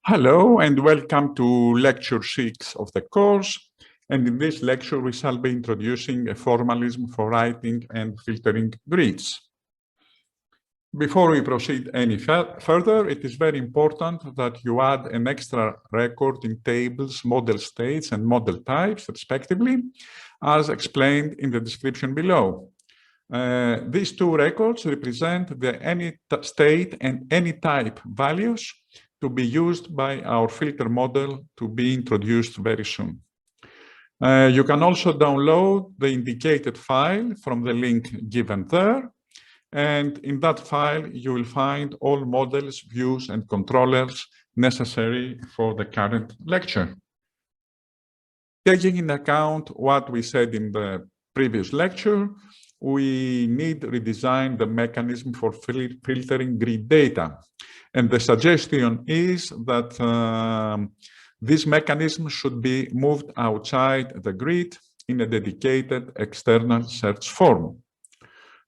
Hello and welcome to lecture 6 of the course. And in this lecture, we shall be introducing a formalism for writing and filtering grids. Before we proceed any further, it is very important that you add an extra record in tables, model states and model types, respectively, as explained in the description below. These two records represent the any state and any type values to be used by our filter model to be introduced very soon. You can also download the indicated file from the link given there. And in that file, you will find all models, views, and controllers necessary for the current lecture. Taking into account what we said in the previous lecture, we need to redesign the mechanism for filtering grid data. And the suggestion is that this mechanism should be moved outside the grid in a dedicated external search form.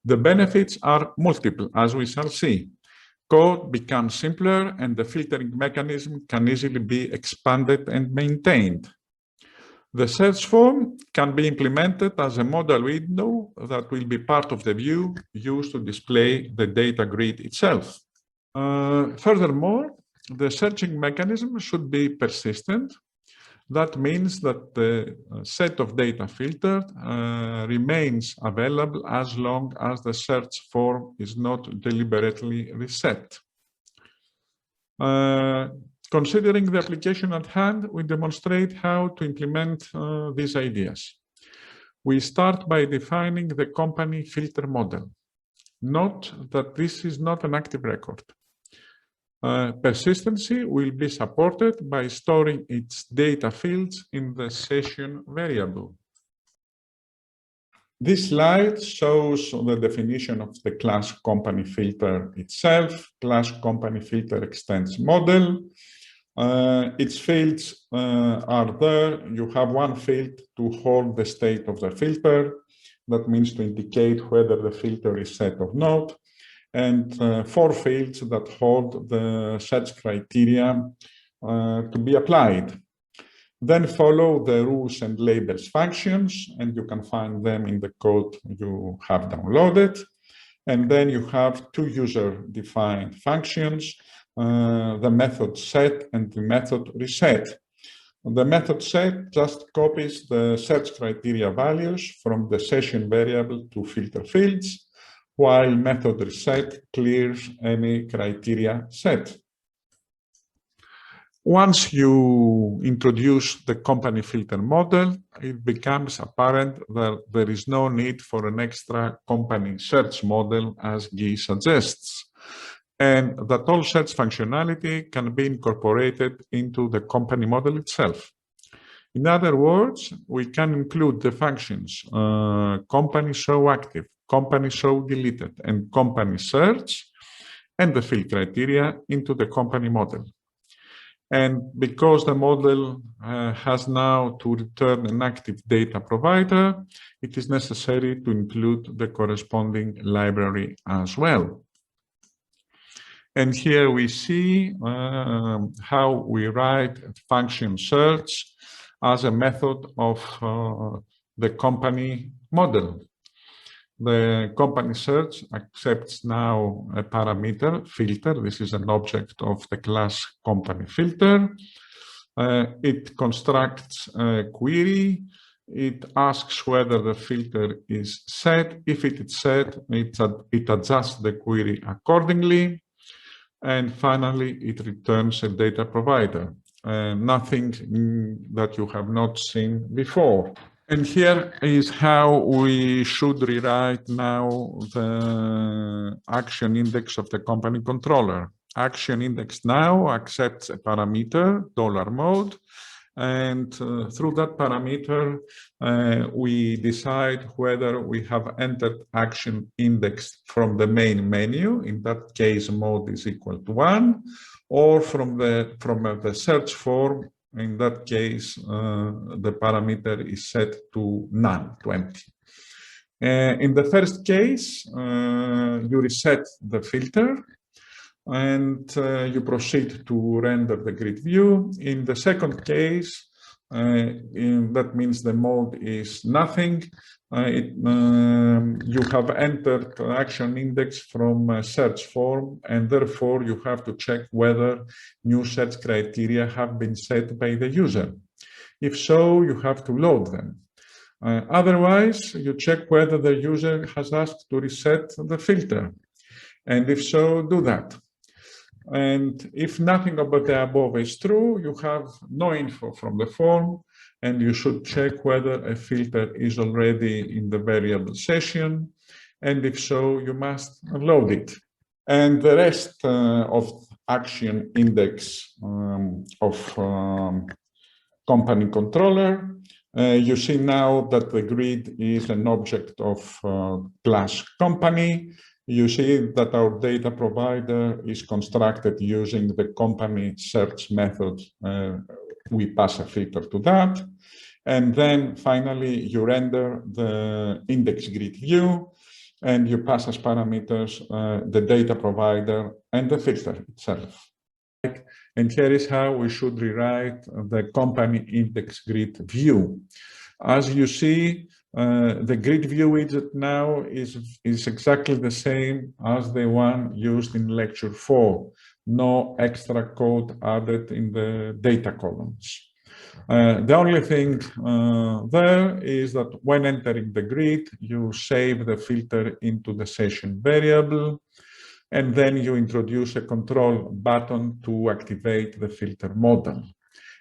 The benefits are multiple, as we shall see. Code becomes simpler and the filtering mechanism can easily be expanded and maintained. The search form can be implemented as a modal window that will be part of the view used to display the data grid itself. Furthermore, the searching mechanism should be persistent. That means that the set of data filtered remains available as long as the search form is not deliberately reset. Considering the application at hand, we demonstrate how to implement these ideas. We start by defining the company filter model. Note that this is not an active record. Persistency will be supported by storing its data fields in the session variable. This slide shows the definition of the class company filter itself. Class company filter extends model. Its fields are there. You have one field to hold the state of the filter. That means to indicate whether the filter is set or not. And 4 fields that hold the search criteria to be applied. Then follow the rules and labels functions, and you can find them in the code you have downloaded. And then you have 2 user-defined functions, the method set and the method reset. The method set just copies the search criteria values from the session variable to filter fields, while method reset clears any criteria set. Once you introduce the company filter model, it becomes apparent that there is no need for an extra company search model as Yii suggests, and that all search functionality can be incorporated into the company model itself. In other words, we can include the functions company show active, company show deleted, and company search, and the field criteria into the company model. And because the model has now to return an active data provider, it is necessary to include the corresponding library as well. And here we see how we write function search as a method of the company model. The company search accepts now a parameter filter. This is an object of the class company filter. It constructs a query. It asks whether the filter is set. If it is set, it adjusts the query accordingly. And finally, it returns a data provider. Nothing that you have not seen before. And here is how we should rewrite now the action index of the company controller. Action index now accepts a parameter, $mode, and through that parameter, we decide whether we have entered action index from the main menu. In that case, mode is equal to 1, or from the search form. In that case, the parameter is set to none, 20. In the first case, you reset the filter. and you proceed to render the grid view. In the second case, that means the mode is nothing. You have entered action index from a search form, and therefore you have to check whether new search criteria have been set by the user. If so, you have to load them. Otherwise, you check whether the user has asked to reset the filter. And if so, do that. And if nothing about the above is true, you have no info from the form, and you should check whether a filter is already in the variable session. And if so, you must load it. And the rest of action index of company controller, you see now that the grid is an object of class company. You see that our data provider is constructed using the company search method. We pass a filter to that. And then finally, you render the index grid view, and you pass as parameters the data provider and the filter itself. And here is how we should rewrite the company index grid view. As you see, the grid view widget now is exactly the same as the one used in lecture 4. No extra code added in the data columns. The only thing there is that when entering the grid, you save the filter into the session variable, and then you introduce a control button to activate the filter modal.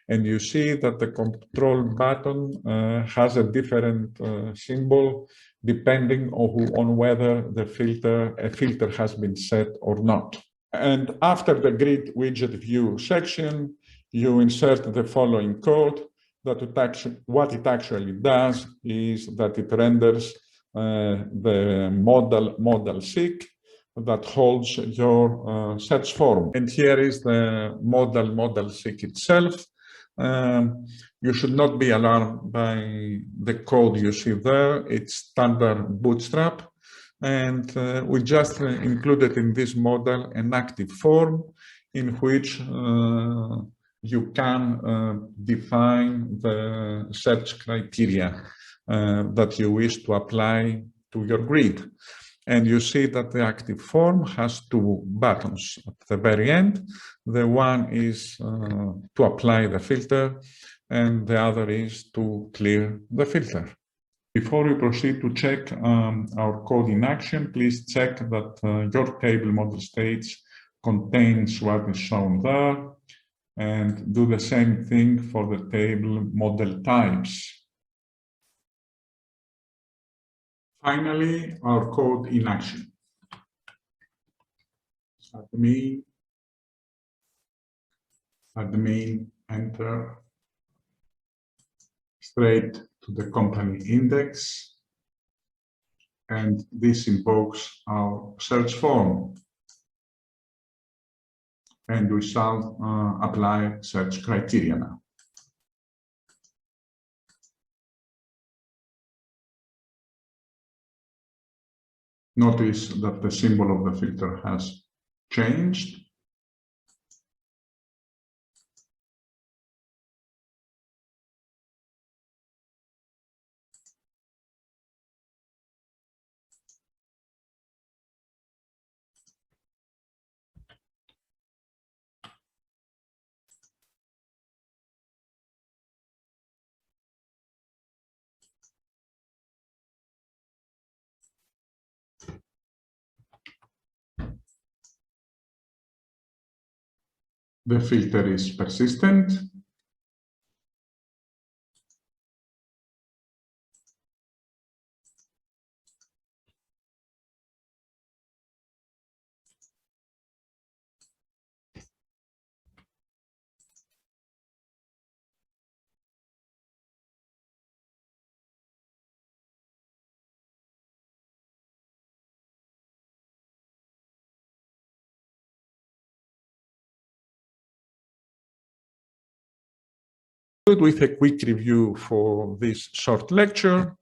And you see that the control button has a different symbol depending on whether a filter has been set or not. And after the grid widget view section, you insert the following code. What it actually does is that it renders the modal seek that holds your search form. And here is the modal seek itself. You should not be alarmed by the code you see there. It's standard bootstrap. And we just included in this model an active form in which you can define the search criteria that you wish to apply to your grid. And you see that the active form has two buttons at the very end. The one is to apply the filter, and the other is to clear the filter. Before we proceed to check our code in action, please check that your table model states contains what is shown there, and do the same thing for the table model types. Finally, our code in action. Admin, enter, straight to the company index, and this invokes our search form. And we shall apply search criteria now. Notice that the symbol of the filter has changed. The filter is persistent. With a quick review for this short lecture,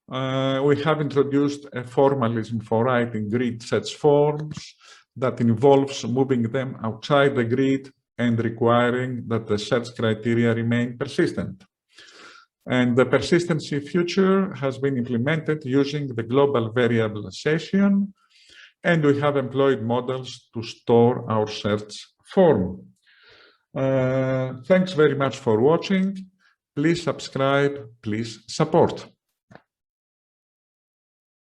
we have introduced a formalism for writing grid search forms that involves moving them outside the grid and requiring that the search criteria remain persistent. And the persistency feature has been implemented using the global variable session, and we have employed models to store our search form. Thanks very much for watching. Please subscribe, please support.